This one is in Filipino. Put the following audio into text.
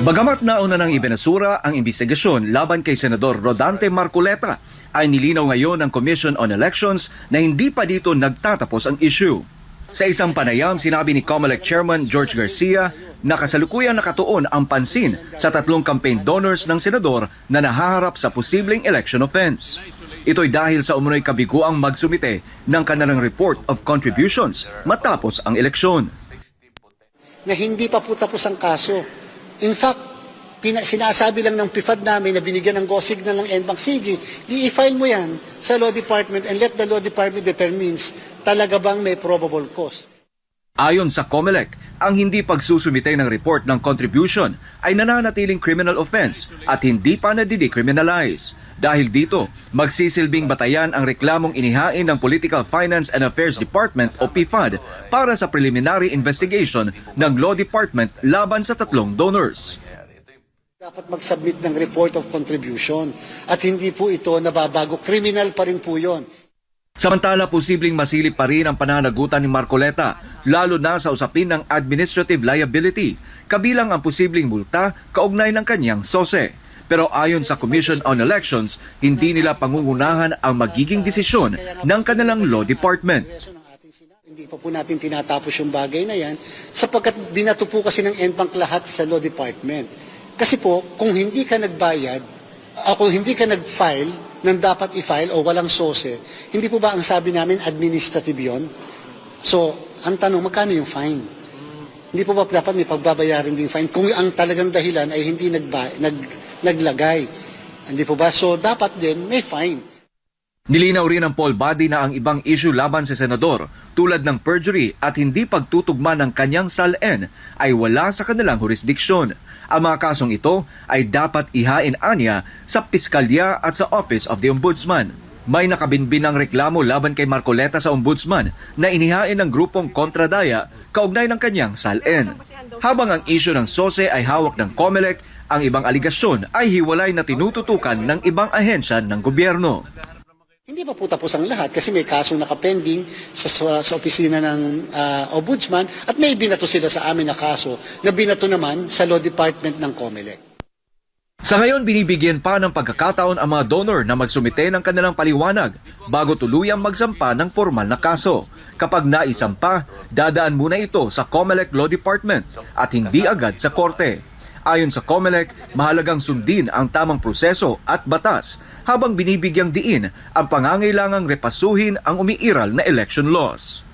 Bagamat nauna ng ibinasura ang imbestigasyon laban kay Senador Rodante Marcoleta, ay nilinaw ngayon ng Commission on Elections na hindi pa dito nagtatapos ang issue. Sa isang panayam, sinabi ni COMELEC Chairman George Garcia na kasalukuyang nakatuon ang pansin sa 3 campaign donors ng senador na nahaharap sa posibleng election offense. Ito'y dahil sa umunoy kabiguang magsumite ng kanilang report of contributions matapos ang eleksyon. Na hindi pa po tapos ang kaso. In fact, sinasabi lang ng PIFAD namin na binigyan ng go signal ng NBank, sige, i-file mo yan sa Law Department and let the Law Department determines talaga bang may probable cause. Ayon sa COMELEC, ang hindi pagsusumite ng report ng contribution ay nananatiling criminal offense at hindi pa nadidecriminalize. Dahil dito, magsisilbing batayan ang reklamong inihain ng Political Finance and Affairs Department o PIFAD para sa preliminary investigation ng Law Department laban sa 3 donors. Dapat mag-submit ng report of contribution at hindi po ito nababago. Criminal pa rin po yun. Samantala, posibleng masilip pa rin ang pananagutan ni Marcoleta, lalo na sa usapin ng administrative liability, kabilang ang posibleng multa kaugnay ng kanyang sose. Pero ayon sa Commission on Elections, hindi nila pangungunahan ang magiging desisyon ng kanilang Law Department. Hindi pa po natin tinatapos yung bagay na yan sapagkat binato po kasi ng NBank lahat sa Law Department. Kasi po, kung hindi ka nagbayad, o kung hindi ka nag-file ng dapat i-file o walang sose, hindi po ba ang sabi namin administrative yon? So, ang tanong, magkano yung fine? Hindi po ba dapat may pagbabayarin din fine kung ang talagang dahilan ay hindi naglagay? Hindi po ba? So, dapat din may fine. Nilinaw rin ng poll body na ang ibang issue laban sa senador tulad ng perjury at hindi pagtutugma ng kanyang SALN ay wala sa kanilang jurisdiksyon. Ang mga kasong ito ay dapat ihain anya sa piskalya at sa Office of the Ombudsman. May nakabinbin ng reklamo laban kay Marcoleta sa Ombudsman na inihain ng grupong kontradaya kaugnay ng kanyang SALN. Habang ang issue ng SOSE ay hawak ng COMELEC, ang ibang aligasyon ay hiwalay na tinututukan ng ibang ahensya ng gobyerno. Hindi pa po tapos ang lahat kasi may kasong nakapending sa opisina ng Ombudsman at may binato sila sa amin na kaso na binato naman sa Law Department ng COMELEC. Sa ngayon, binibigyan pa ng pagkakataon ang mga donor na magsumite ng kanilang paliwanag bago tuluyang magsampa ng formal na kaso. Kapag naisampa, dadaan muna ito sa COMELEC Law Department at hindi agad sa korte. Ayon sa COMELEC, mahalagang sundin ang tamang proseso at batas habang binibigyang diin ang pangangailangang repasuhin ang umiiral na election laws.